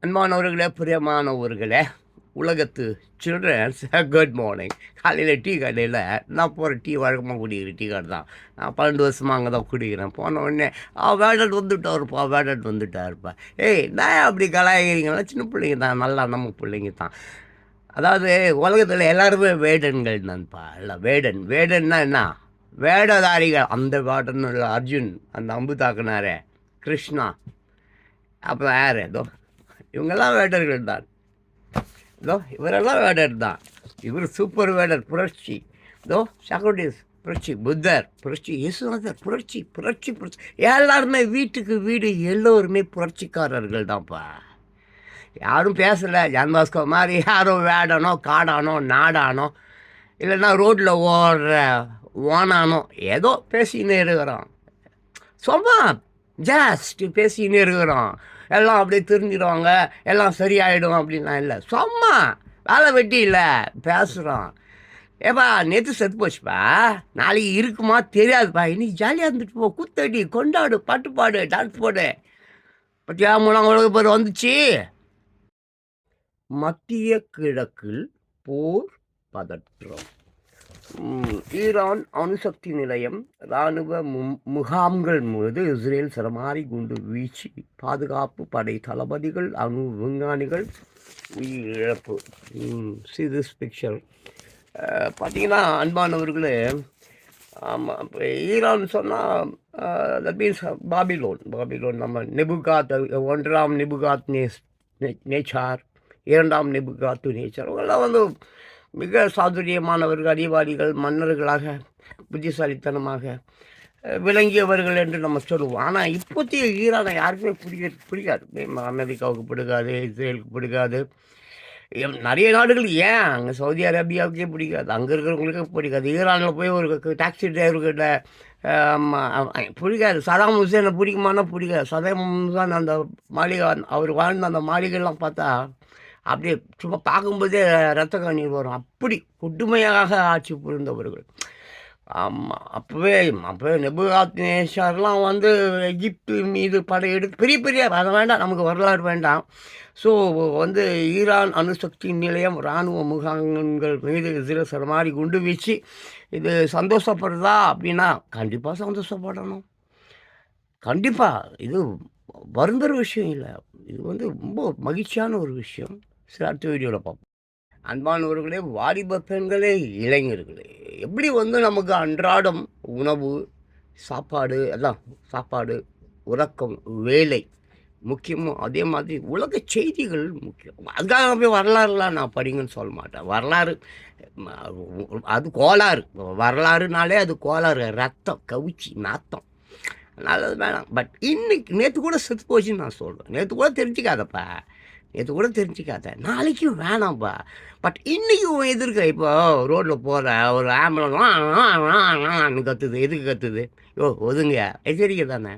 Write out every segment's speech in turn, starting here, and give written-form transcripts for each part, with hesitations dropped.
அன்பானவர்களே, பிரியமானவர்களே, உலகத்து சில்ட்ரன்ஸ் குட் மார்னிங். காலையில் டீ கடையில் நான் போகிற டீ வழக்கமாக குடிக்கிற டீ கடை தான். நான் 12 வருஷமாக அங்கே தான் குடிக்கிறேன். போன உடனே வேடட் வந்துட்டாருப்பா, வேடட் வந்துட்டாருப்பா. ஏய், நான் அப்படி கலாய்க்கிறீங்களா? சின்ன பிள்ளைங்க தான், நல்லா நம்ம பிள்ளைங்க தான். அதாவது உலகத்தில் எல்லாருமே வேடன்கள் தான்ப்பா. இல்லை, வேடன்னா என்ன? வேடதாரிகள். அந்த வேடன் இல்லை, அர்ஜுன் அந்த அம்பு தாக்குனாரே கிருஷ்ணா. அப்புறம் யார்? ஏதோ இவங்கெல்லாம் வேடர்கள் தான். இதோ இவரெல்லாம் வேடர் தான். இவர் சூப்பர் வேடர், புரட்சி. இதோ சாக்ரட்டிஸ் புரட்சி, புத்தர் புரட்சி, இயேசுநாதர் புரட்சி, புரட்சி புரட்சி. எல்லாருமே வீட்டுக்கு வீடு எல்லோருமே புரட்சிக்காரர்கள் தான்ப்பா. யாரும் பேசலை. ஜான்பாஸ்கோ மாதிரி யாரும் வேடனோ காடானோ நாடானோ இல்லைன்னா ரோட்டில் ஓடுற ஓனானோ ஏதோ பேசினே இருக்கிறோம். சும்மா ஜாஸ்ட் பேசினே இருக்கிறோம். எல்லாம் அப்படியே தெரிஞ்சிடுவாங்க, எல்லாம் சரியாயிடும் அப்படின்லாம் இல்லை. சும்மா வேலை வெட்டி இல்லை, பேசுகிறோம். ஏப்பா நேற்று செத்து போச்சுப்பா, நாளைக்கு இருக்குமா தெரியாதுப்பா. இன்னைக்கு ஜாலியாக இருந்துட்டு போ, கூத்தடி கொண்டாடு, பாட்டு பாடு, டான்ஸ் போடு. பற்றியா 3ஆம் உலக போர் வந்துச்சு. மத்திய கிழக்கில் போர் பதற்றம். ஈரான் அணுசக்தி நிலையம், இராணுவ முகாம்கள் மீது இஸ்ரேல் சரமாரி குண்டு வீச்சு, பாதுகாப்பு படை தளபதிகள், அணு விஞ்ஞானிகள் உயிரிழப்பு. see this picture. பார்த்தீங்கன்னா அன்பானவர்களே, ஆமாம், இப்போ ஈரான் சொன்னால் தட் மீன்ஸ் பாபிலோன் நம்ம நெபுகாத், 1ஆம் நெபுகாத் நேச்சார், 2ஆம் நெபுகாத்து நேச்சார், அவங்கெல்லாம் வந்து மிக சாதுரியமானவர்கள், அறிவாளிகள், மன்னர்களாக புத்திசாலித்தனமாக விளங்கியவர்கள் என்று நம்ம சொல்லுவோம். ஆனால் இப்போதைய ஈரானை யாருக்குமே பிடிக்காது. அமெரிக்காவுக்கு பிடிக்காது, இஸ்ரேலுக்கு பிடிக்காது, நிறைய நாடுகள். ஏன் அங்கே சவுதி அரேபியாவுக்கே பிடிக்காது, அங்கே இருக்கிறவங்களுக்கே பிடிக்காது. ஈரானில் போய் ஒரு டாக்ஸி டிரைவர்கிட்ட பிடிக்காது. சதாம் ஹுசேனை பிடிக்குமானா பிடிக்காது. சதாம் ஹுசேன் அந்த மாளிகை, அவர் வாழ்ந்த அந்த மாளிகைலாம் பார்த்தா அப்படியே சும்மா பார்க்கும்போதே ரத்த கண்ணீர் வரும். அப்படி கொடுமையாக ஆட்சி புரிந்தவர்கள். ஆமாம், அப்போவே நெபுகாத்நேச்சார்லாம் வந்து எகிப்து மீது படையெடுத்து பெரிய அதை வேண்டாம், நமக்கு வரலாறு வேண்டாம். ஸோ வந்து ஈரான் அணுசக்தி நிலையம், இராணுவ முகாம்கள் மீது இஸ்ரேல் சரமாரி குண்டு வீச்சு. இது சந்தோஷப்படுறதா அப்படின்னா கண்டிப்பாக சந்தோஷப்படணும். கண்டிப்பாக இது வருந்துற விஷயம் இல்லை, இது வந்து ரொம்ப மகிழ்ச்சியான ஒரு விஷயம். சில அடுத்த வீடியோவில் பார்ப்போம். அன்பானவர்களே, வாலிப பெண்களே, இளைஞர்களே, எப்படி வந்து நமக்கு அன்றாடம் உணவு, சாப்பாடு, எல்லாம் சாப்பாடு, உறக்கம், வேலை முக்கியமோ அதே மாதிரி உலக செய்திகள் முக்கியம். அதுக்காக போய் வரலாறுலாம் நான் படிங்கன்னு சொல்ல மாட்டேன். வரலாறு அது கோளாறு. வரலாறுனாலே அது கோளாறு, ரத்தம், கவுச்சி, நாத்தம். நல்லது வேணாம். பட் இன்னைக்கு நேற்று கூட செத்து போச்சுன்னு நான் சொல்கிறேன். நேற்று கூட தெரிஞ்சுக்காதப்பா, நேற்று கூட தெரிஞ்சுக்காத, நாளைக்கும் வேணாம்ப்பா. பட் இன்றைக்கும் எதிர்க்க இப்போ ரோட்டில் போகிற ஒரு ஆம்புலன்ஸ் கத்துது. எதுக்கு கத்துது? ஒதுங்க, எச்சரிக்கை தானே.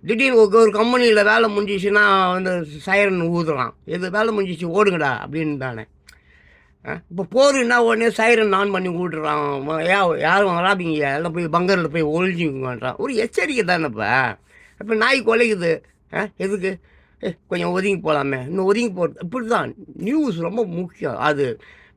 திடீர்னு ஒரு கம்பெனியில் வேலை முடிஞ்சிச்சுன்னா வந்து சைரன் ஊதுறான். எது வேலை முடிஞ்சிச்சு ஓடுங்கடா அப்படின்னு தானே. இப்போ போருன்னா உடனே சைரன் ஆன் பண்ணி விட்டுறான். யாரும் வராதிங்க, எல்லாம் போய் பங்கரில் போய் ஒழிஞ்சிங்கன்றான். ஒரு எச்சரிக்கை தானேப்பா. இப்போ நாய் குலைக்குது, எதுக்கு? கொஞ்சம் ஒதுங்கி போகலாமே, இன்னும் ஒதுங்கி போகிறது. இப்படி தான் நியூஸ் ரொம்ப முக்கியம். அது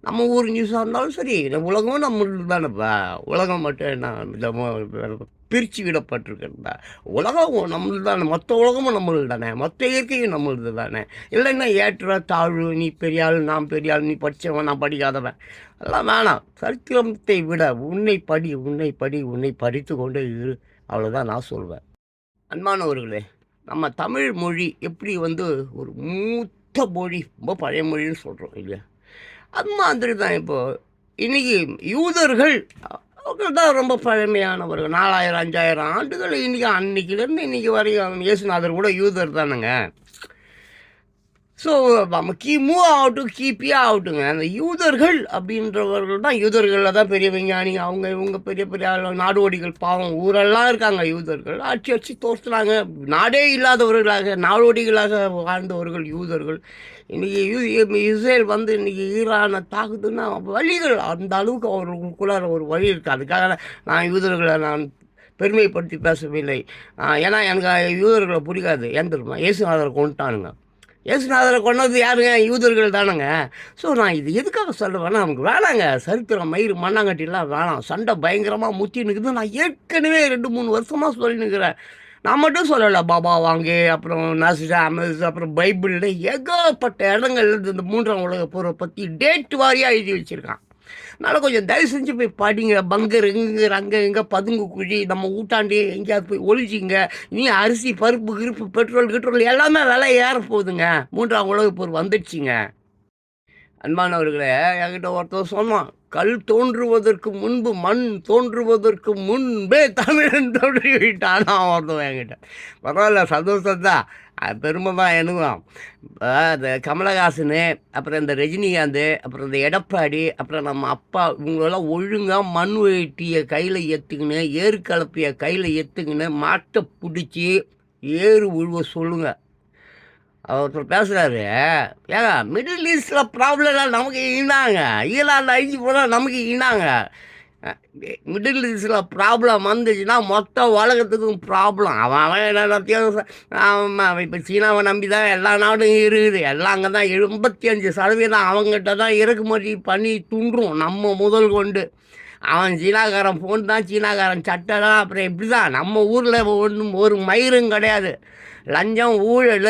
நம்ம ஊர் நியூஸாக இருந்தாலும் சரி, உலகம் நம்மளுக்கு தானேப்பா. உலகம் மட்டும் என்ன பிரித்து விடப்பட்டிருக்கிறதா? உலகம் நம்மளுக்கு தானே, மொத்த உலகமும் நம்மளுக்கு தானே, மொத்த இயற்கையும் நம்மளுக்கு தானே. இல்லைன்னா ஏற்ற தாழ்வு, நீ பெரிய ஆள், நான் பெரிய ஆள், நீ படித்தவன், நான் படிக்காதவன், அதெல்லாம் வேணாம். சரித்திரத்தை விட உன்னை படித்து கொண்டே இரு, அவ்வளோதான் நான் சொல்வேன். அன்பானவர்களே, நம்ம தமிழ் மொழி எப்படி வந்து ஒரு மூத்த மொழி, ரொம்ப பழைய மொழின்னு சொல்கிறோம் இல்லையா? அது மாதிரி தான் இப்போது இன்றைக்கி யூதர்கள் அவங்க தான் ரொம்ப பழமையானவர்கள். 4000 5000 ஆண்டுகள் இன்றைக்கி, அன்றைக்கிலேருந்து இன்றைக்கி வரைக்கும் இயேசுநாதர் கூட யூதர் தானுங்க. ஸோ நம்ம கிமு ஆகட்டும், கிபியா ஆகட்டுங்க, அந்த யூதர்கள் அப்படின்றவர்கள் தான். யூதர்களில் தான் பெரிய விஞ்ஞானி, அவங்க இவங்க பெரிய பெரிய நாடோடிகள். பாவம், ஊரெல்லாம் இருக்காங்க யூதர்கள். ஆட்சி தோற்றுறாங்க. நாடே இல்லாதவர்களாக, நாடோடிகளாக வாழ்ந்தவர்கள் யூதர்கள். இன்றைக்கி இஸ்ரேல் வந்து இன்றைக்கி ஈரானை தாக்குதுன்னா வழிகள் அந்த அளவுக்கு அவர்களுக்குள்ளார ஒரு வழி இருக்குது. அதுக்காக நான் யூதர்களை நான் பெருமைப்படுத்தி பேசவில்லை. ஏன்னா எனக்கு யூதர்களை பிடிக்காது. ஏன் தெரியுமா? இயேசுநாதரை கொண்டுட்டானுங்க. இயேசுநாதரை கொண்டது யாருங்க? யூதர்கள் தானேங்க. ஸோ நான் இது எதுக்காக சொல்லுவேன்னா, நமக்கு வேணாங்க சரித்திரம், மயிறு மண்ணாங்கட்டிலாம் வேணாம். சண்டை பயங்கரமாக முற்றின்னுக்குது. நான் ஏற்கனவே 2, 3 வருஷமாக சொல்லின்னுக்கிறேன். நான் மட்டும் சொல்லலை, பாபா வாங்கே, அப்புறம் நாஸ்டாமஸ், அப்புறம் பைபிளில் ஏகப்பட்ட இடங்கள் இந்த 3ஆம் உலகப் போரை பற்றி டேட் வாரியாக எழுதி வச்சுருக்கான். அதனால் கொஞ்சம் தயவு செஞ்சு போய் படிங்க. பங்கர் இங்கர் அங்கே இங்கே பதுங்கு குழி, நம்ம ஊட்டாண்டி எங்கேயாவது போய் ஒழிச்சிங்க. இனி அரிசி பருப்பு கிருப்பு பெட்ரோல் கிட்ரோல் எல்லாமே விலை ஏற போகுதுங்க. 3ஆம் உலகப் போர் வந்துடுச்சிங்க. அன்பானவர்களே, என்கிட்ட ஒருத்தர் சொன்னான், கல் தோன்றுவதற்கு முன்பு மண் தோன்றுவதற்கு முன்பே தமிழன் தோன்றி விட்டான் ஒருத்தன் என்கிட்ட. பரவாயில்ல, சந்தோஷம்தான், பெருமை தான் எனக்கும். இந்த கமலஹாசனு, அப்புறம் இந்த ரஜினிகாந்த், அப்புறம் இந்த எடப்பாடி, அப்புறம் நம்ம அப்பா, இவங்களெல்லாம் ஒழுங்காக மண் வெட்டியை கையில் எத்துக்கின்னு, ஏறு கலப்பையை கையில் எத்துக்கின்னு, மாட்டை பிடிச்சி ஏறு உழுவ சொல்லுங்கள். ஒருத்தர் பேசுகிறாரு, ஏங்க மிடில் ஈஸ்டில் ப்ராப்ளம்லாம் நமக்கு இனாங்க, ஈரானில் அழிஞ்சு போனால் நமக்கு இனாங்க. மிடில் ஈஸ்டில் ப்ராப்ளம் வந்துச்சுன்னா மொத்த உலகத்துக்கும் ப்ராப்ளம். அவன் என்னத்தையும் ஆமாம், இப்போ சீனாவை நம்பி தான் எல்லா நாடும் இருக்குது. எல்லாம் அங்கே தான் 85% அவங்ககிட்ட தான் இறக்குமதி பண்ணி துன்றும், நம்ம முதல் கொண்டு. அவன் சீனாக்காரன் ஃபோன் தான், சீனாக்காரன் சட்டை தான். அப்புறம் எப்படி தான் நம்ம ஊரில் ஒன்றும் ஒரு மயிரும் கிடையாது. லஞ்சம், ஊழல்,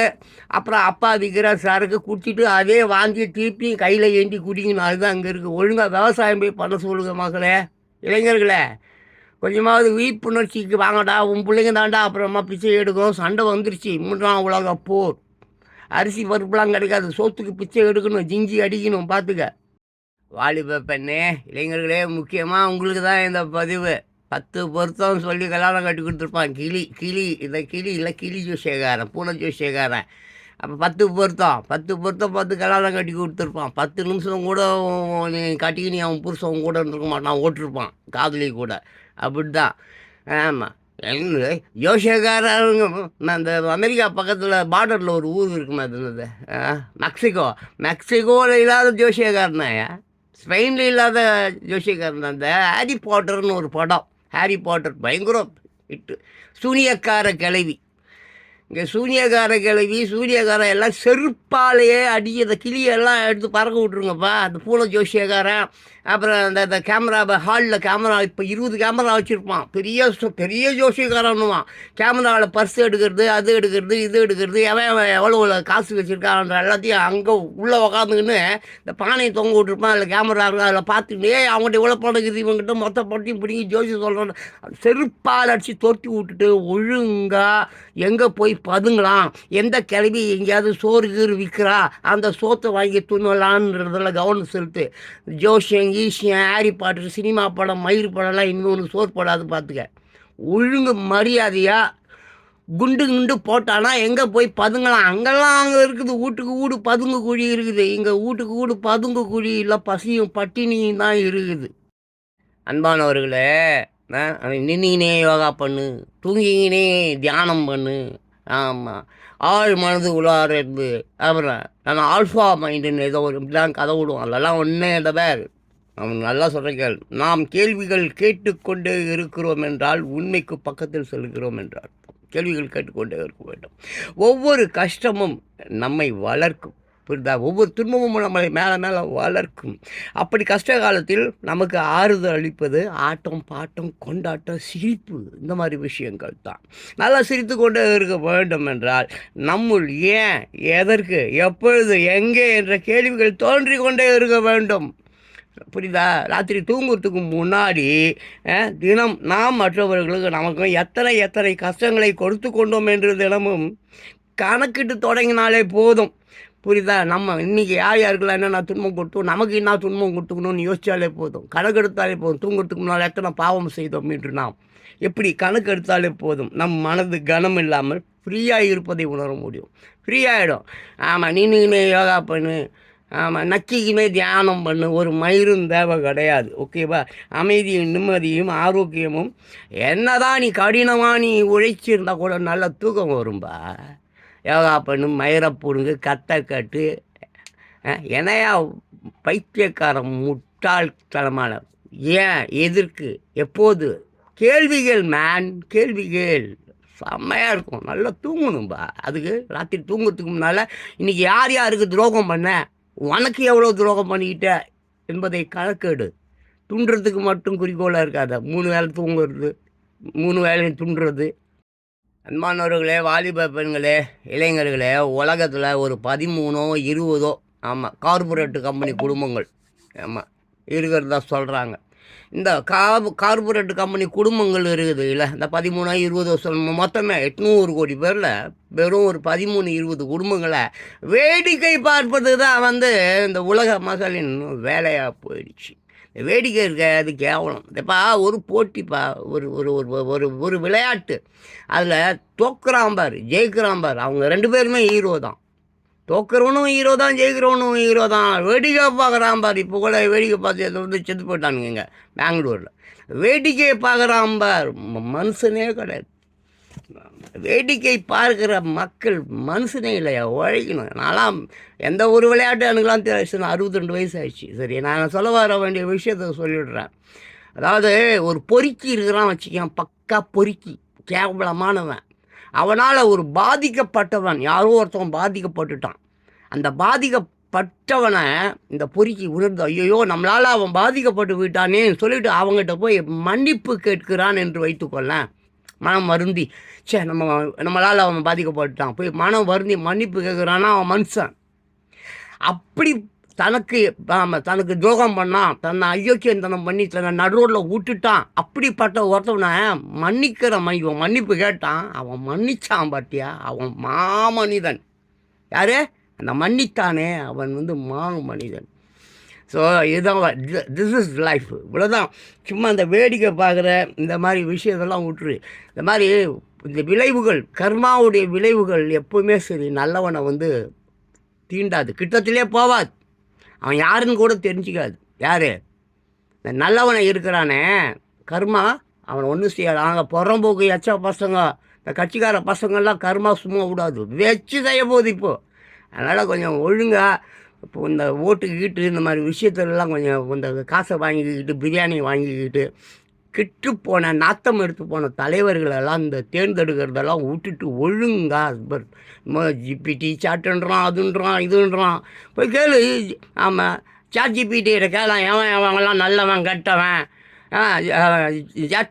அப்புறம் அப்பா விற்கிற சரக்கு குடிச்சிட்டு அதே வாங்கி திருப்பி கையில் ஏந்தி குடிக்கணும். அதுதான் அங்கே இருக்குது. ஒழுங்காக விவசாயம் போய் பண்ண சொல்லுங்க மக்களே, இளைஞர்களே. கொஞ்சமாவது விழிப்புணர்ச்சிக்கு வாங்கடா, உன் பிள்ளைங்க தாண்டா அப்புறமா பிச்சை எடுக்கும். சண்டை வந்துருச்சு, 3ஆம் உலக போர். அரிசி பருப்புலாம் கிடைக்காது, சோத்துக்கு பிச்சை எடுக்கணும், ஜிஞ்சி அடிக்கணும். பார்த்துக்க வாலிப பெண்ணே, இளைஞர்களே, முக்கியமாக உங்களுக்கு தான் இந்த பதிவு. 10 பொருத்தம் சொல்லி கல்யாணம் கட்டி கொடுத்துருப்பான். இந்த கிளி இல்லை, கிளி ஜோசியக்காரன், பூனை ஜோசியக்காரன். அப்போ 10 பொருத்தம் 10 கல்யாணம் கட்டி கொடுத்துருப்பான். 10 நிமிஷம் கூட நீ கட்டிக்கினி அவன் புருஷன் கூட இருந்திருக்க மாட்டான், ஓட்டிருப்பான் காதலி கூட. அப்படி தான். ஆமாம், எங்க ஜோசியக்காரங்க. அந்த அமெரிக்கா பக்கத்தில் பார்டரில் ஒரு ஊர் இருக்குமே, அது மெக்சிகோவில் இல்லாத ஜோசியக்காரனா, ஸ்பெயினில் இல்லாத ஜோசியக்காரன் தான். அந்த ஹாரி பாட்டர்னு ஒரு படம், ஹாரி பாட்டர் பயங்கரம் இட்டு. சூனியக்கார கிளவி, இங்கே சூனியக்காரன் எல்லாம் செருப்பாலேயே அடிச்ச கிளியெல்லாம் எடுத்து பறக்க விட்ருங்கப்பா. அந்த பூனை ஜோசியக்காரன், அப்புறம் அந்த கேமரா, ஹாலில் கேமரா, இப்போ 20 கேமரா வச்சுருப்பான். பெரிய ஜோசியக்காரன்னுவான். கேமராவில் பர்ஸ் எடுக்கிறது, அது எடுக்கிறது, இது எடுக்கிறது, அவன் எவ்வளோ காசு வச்சுருக்கான் எல்லாத்தையும் அங்கே உள்ளே உக்காந்துக்கின்னு இந்த பானையை தொங்க விட்டுருப்பான். அதில் கேமரா இருக்கும், அதில் பார்த்துக்கிட்டே அவங்கள்ட்ட இவ்வளோ பணம் இருக்குது, இவங்ககிட்ட மொத்த பட்டியும் பிடிங்கி ஜோசி சொல்கிறான். செருப்பால் அடித்து தொட்டி விட்டுட்டு ஒழுங்காக எங்கே போய் பதுங்கலாம், எந்த கிளவி எங்கேயாவது சோறு கீறு விற்கிறா, அந்த சோத்தை வாங்கி துண்ணலான்றதில் கவனம் செலுத்து. ஜோசியம் ஈசியம், ஹாரி பாட்டர், சினிமா படம், மயிர் படம்லாம் இன்னொன்று சோறு போடாது. பார்த்துக்க, ஒழுங்கு மரியாதையாக குண்டு போட்டானா எங்கே போய் பதுங்கலாம். அங்கெல்லாம் அங்கே இருக்குது, வீட்டுக்கு வீடு பதுங்கு குழி இருக்குது. இங்கே வீட்டுக்கு வீடு பதுங்கு குழி இல்லை, பசியும் பட்டினியும் தான் இருக்குது. அன்பானவர்களே, நின்னிங்கனே யோகா பண்ணு, தூங்கிங்கனே தியானம் பண்ணு. ஆமாம், ஆள் மனது உள்ளார இருந்து. அப்புறம் நான் ஆல்ஃபா மைண்டுன்னு ஏதோ ஒரு இப்படிலாம் கதை விடுவோம். அதெல்லாம் ஒன்றே பேர். அவன் நல்லா சொல்கிறேன், நாம் கேள்விகள் கேட்டுக்கொண்டே இருக்கிறோம் என்றால் உண்மைக்கு பக்கத்தில் செல்கிறோம் என்றால். கேள்விகள் கேட்டுக்கொண்டே இருக்க வேண்டும். ஒவ்வொரு கஷ்டமும் நம்மை வளர்க்கும், புரியுதா? ஒவ்வொரு துன்பமும் நம்மளை மேலே வளர்க்கும். அப்படி கஷ்ட காலத்தில் நமக்கு ஆறுதல் அளிப்பது ஆட்டம், பாட்டம், கொண்டாட்டம், சிரிப்பு, இந்த மாதிரி விஷயங்கள் தான். நல்லா சிரித்து கொண்டே இருக்க வேண்டும் என்றால் நம்முள் ஏன், எதற்கு, எப்பொழுது, எங்கே என்ற கேள்விகள் தோன்றி கொண்டே இருக்க வேண்டும். புரியுதா? ராத்திரி தூங்குறதுக்கு முன்னாடி தினம் நாம் மற்றவர்களுக்கு நமக்கு எத்தனை கஷ்டங்களை கொடுத்து கொண்டோம் என்று தினமும் கணக்கிட்டு தொடங்கினாலே போதும். புரியுதா? நம்ம இன்றைக்கி யாருக்கெல்லாம் என்னென்ன துன்பம் கொடுத்தோம், நமக்கு என்ன துன்பம் கொடுத்துக்கணும்னு யோசித்தாலே போதும், கணக்கு எடுத்தாலே போதும். தூங்குறதுக்கு முன்னால் எத்தனை பாவம் செய்தோம் என்று நாம் எப்படி கணக்கு எடுத்தாலே போதும். நம் மனது கனம் இல்லாமல் ஃப்ரீயாக இருப்பதை உணர முடியும். ஃப்ரீயாகிடும். ஆமாம், நின்றுக்கினே யோகா பண்ணு, ஆமாம், நக்கிக்குமே தியானம் பண்ணு. ஒரு மயிரும் தேவை கிடையாது. ஓகேவா? அமைதியும் நிம்மதியும் ஆரோக்கியமும். என்னதான் நீ கடினமாக நீ உழைச்சிருந்தா கூட நல்ல தூக்கம் வரும்பா. யோகா பண்ணு, மயிரை போடுங்க, கத்தை கட்டு. என்னையா பைத்தியக்காரன் முட்டாள்தனமான, ஏன், எதற்கு, எப்போது? கேள்விகள் மேன், கேள்விகள். செம்மையாக இருக்கும். நல்லா தூங்கணும்பா. அதுக்கு ராத்திரி தூங்குறதுக்கு முன்னால் இன்றைக்கி யார் யாருக்கு துரோகம் பண்ண, உனக்கு எவ்வளோ துரோகம் பண்ணிக்கிட்ட என்பதை கணக்கெடு. துண்டுறதுக்கு மட்டும் குறிக்கோளாக இருக்காத. 3 வேளை தூங்குறது, 3 வேளையும் துண்டுறது. அன்பானவர்களே, வாலிப பெண்களே, இளைஞர்களே, உலகத்தில் ஒரு 13ஓ 20ஓ ஆமாம் கார்ப்பரேட்டு கம்பெனி குடும்பங்கள் ஆமாம் இருக்கிறதா சொல்கிறாங்க. இந்த கார்ப்பரேட் கம்பெனி குடும்பங்கள் இருக்குது இல்லை, இந்த 13 20 வருஷம் மொத்தமே 800 கோடி பேரில் வெறும் ஒரு 13 20 குடும்பங்களை வேடிக்கை பார்ப்பது தான் வந்து இந்த உலக மக்களின் வேலையாக போயிடுச்சு. வேடிக்கை இருக்க அது கேவலம். இப்பா ஒரு போட்டிப்பா, ஒரு ஒரு ஒரு ஒரு விளையாட்டு, அதில் தோக்குறாம்பார் ஜெயிக்கிறாம்பார், அவங்க 2 பேருமே ஹீரோ தான். தோக்குறவனும் ஹீரோ தான், ஜெயிக்கிறவனும் ஹீரோ தான். வேடிக்கை பார்க்குறான் பார். இப்போ கூட வேடிக்கை பார்த்து அதை வந்து செத்து போயிட்டானுங்க பெங்களூரில். வேடிக்கை பார்க்குறான் பார், மனுஷனே கிடையாது. வேடிக்கை பார்க்குற மக்கள் மனுஷனே இல்லையா, உழைக்கணும். நான்லாம் எந்த ஒரு விளையாட்டு எனக்குலாம் தெரியும். 62 வயசு ஆயிடுச்சு. சரி, நான் சொல்ல வர வேண்டிய விஷயத்த சொல்லிவிடுறேன். அதாவது ஒரு பொறுக்கி இருக்கிறான் வச்சுக்கான், பக்கா பொறுக்கி, கேவலமானவன். அவனால் ஒரு பாதிக்கப்பட்டவன், யாரோ ஒருத்தவன் பாதிக்கப்பட்டுட்டான். அந்த பாதிக்கப்பட்டவனை இந்த பொறுக்கி உணர்ந்து, ஐயோ நம்மளால் அவன் பாதிக்கப்பட்டு விட்டானேன்னு சொல்லிவிட்டு அவங்ககிட்ட போய் மன்னிப்பு கேட்கிறான் என்று வைத்துக்கொள்ளேன். மனம் வருந்தி, நம்மளால் அவன் பாதிக்கப்பட்டுட்டான், போய் மனம் வருந்தி மன்னிப்பு கேட்குறான்னா அவன் மனுஷன். அப்படி தனக்கு துரோகம் பண்ணான், தன்னை அயோக்கியத்தனம் பண்ணி தன்னை நடுரோடில் விட்டுட்டான். அப்படிப்பட்ட ஒருத்தவனை மன்னிப்பு கேட்டான், அவன் மன்னிச்சான் பாட்டியா, அவன் மாமனிதன். யார் அந்த மன்னித்தானே அவன் வந்து மனிதன். ஸோ இதுதான், திஸ் இஸ் லைஃப். இவ்வளோதான். சும்மா இந்த வேடிக்கை பார்க்குற இந்த மாதிரி விஷயத்தெல்லாம் விட்டுரு. இந்த மாதிரி இந்த விளைவுகள், கர்மாவுடைய விளைவுகள் எப்போவுமே சரி நல்லவனை வந்து தீண்டாது, கிட்டத்திலே போவாது. அவன் யாருன்னு கூட தெரிஞ்சிக்காது. யார் இந்த நல்லவனை இருக்கிறானே, கர்மா அவனை ஒன்றும் செய்யாது. நாங்கள் புறம்போக்கு எச்ச பசங்க, இந்த கட்சிக்கார பசங்கள்லாம் கர்மா சும்மா விடாது, வச்சு செய்ய போகுது இப்போது. அதனால் கொஞ்சம் ஒழுங்காக இப்போ இந்த ஓட்டுக்கிட்டு இந்த மாதிரி விஷயத்துலலாம் கொஞ்சம் இந்த காசை வாங்கிக்கிட்டு பிரியாணி வாங்கிக்கிட்டு கெட்டு போன நாத்தம் எடுத்து போன தலைவர்களெல்லாம் இந்த தேர்ந்தெடுக்கிறதெல்லாம் விட்டுட்டு ஒழுங்காக ஜிபிடி சாட்டுன்றான், அதுன்றான், இதுன்றான், போய் கேளு. ஆமாம், சாட் ஜிபிடியில் கேளாம், அவங்கெல்லாம் நல்லவன் கெட்டவன்.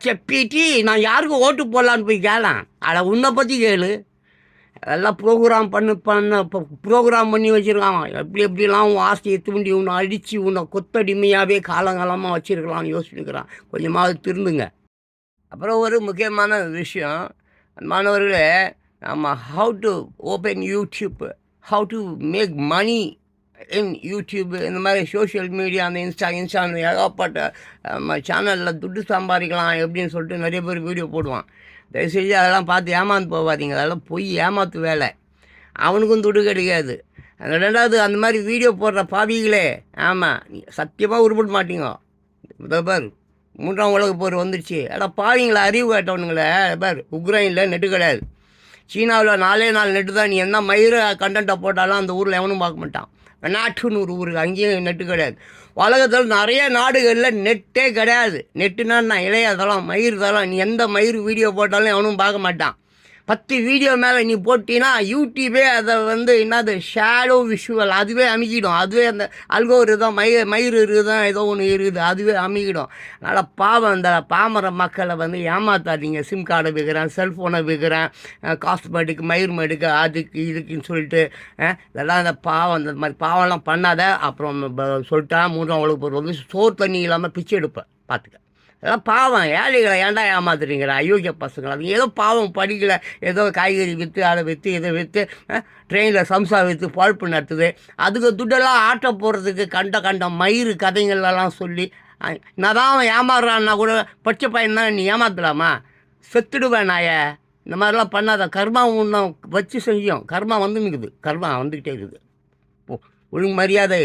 ஜிபிடி நான் யாருக்கு ஓட்டு போடலான்னு போய் கேளாம். அதை உன்னை பற்றி கேளு. எல்லாம் ப்ரோக்ராம் பண்ணி வச்சுருக்கான். எப்படிலாம் உன் ஆசையை தூண்டி உன்னை அடித்து உன்னை கொத்தடிமையாகவே காலங்காலமாக வச்சுருக்கலாம்னு யோசிச்சுருக்கிறான். கொஞ்சமாவது திருந்துங்க. அப்புறம் ஒரு முக்கியமான விஷயம், மாணவர்களே, நம்ம how to open YouTube, how to make money in YouTube, இந்த மாதிரி சோஷியல் மீடியா, அந்த இன்ஸ்டா ஏகப்பட்ட சேனலில் துட்டு சம்பாதிக்கலாம் எப்படின்னு சொல்லிட்டு நிறைய பேர் வீடியோ போடுவான். தயவுசெய்து அதெல்லாம் பார்த்து ஏமாந்து போகாதீங்க. அதெல்லாம் போய் ஏமாத்து வேலை. அவனுக்கும் துட்டு கிடைக்காது. அந்த 2வது அந்த மாதிரி வீடியோ போடுற பாவிகளே, ஆமாம், சத்தியமாக உருப்பிட மாட்டீங்க. இதை பார், 3ஆம் உலக போர் வந்துடுச்சு. ஆனால் பாவிங்களா, அறிவு கேட்டவனுங்களே பார், உக்ரைனில் நெட்டு கிடையாது. சீனாவில் 4 நெட்டு தான். நீ என்ன மயிர கண்டென்ட்டை போட்டாலும் அந்த ஊரில் எவனும் பார்க்க மாட்டான். நாட்டுன்னு ஒரு ஊருக்கு அங்கேயும் நெட்டு கிடையாது. உலகத்தில் நிறைய நாடுகளில் நெட்டே கிடையாது. நெட்டுனா நான் இளையதெல்லாம் மயிர் தரம், நீ எந்த மயிர் வீடியோ போட்டாலும் எவனும் பார்க்க மாட்டான். 10 வீடியோ மேலே நீ போட்டினா யூடியூபே அதை வந்து என்னது ஷேடோ விஷுவல் அதுவே அமைக்கிடும். அதுவே அந்த அல்கோரிதம் மயிர் இருக்குதான் ஏதோ ஒன்று இருக்குது, அதுவே அமைக்கிடும். அதனால் பாவம், இந்த பாமர மக்களை வந்து ஏமாத்தாதீங்க. சிம் கார்டை விற்கிறேன், செல்ஃபோனை விற்கிறேன், காஸ்மெட்டிக் மயிர் மெடுக்க அதுக்கு இதுக்குன்னு சொல்லிட்டு இதெல்லாம் இந்த பாவம், இந்த மாதிரி பாவம்லாம் பண்ணாத. அப்புறம் சொல்லிட்டா 3ஆம் உலக போர் வந்து சோறு தண்ணி இல்லாமல் பிச்சை எடுப்பேன், பார்த்துக்க. அதெல்லாம் பாவம். ஏழைகளை ஏன்டா ஏமாத்துறீங்களா, அயோக்கிய பசங்களை. அது ஏதோ பாவம் படிக்கலை, ஏதோ காய்கறி விற்று அதை விற்று இதை விற்று ட்ரெயினில் சம்சா விற்று பழப்பு நடத்துது. அதுக்கு துட்டெல்லாம் ஆட்ட போகிறதுக்கு கண்ட மயிறு கதைங்களெல்லாம் சொல்லி நான் தான் அவன் ஏமாறுறான்னா கூட பச்சை பையன் தான் நீ ஏமாத்தலாமா? செத்துடுவேன் நாய. இந்த மாதிரிலாம் பண்ணாத. கர்மா இன்னும் வச்சு செஞ்சோம். கர்மா வந்துன்னுக்குது, கர்மா வந்துக்கிட்டே இருக்குது. ஒழுங்கு மரியாதை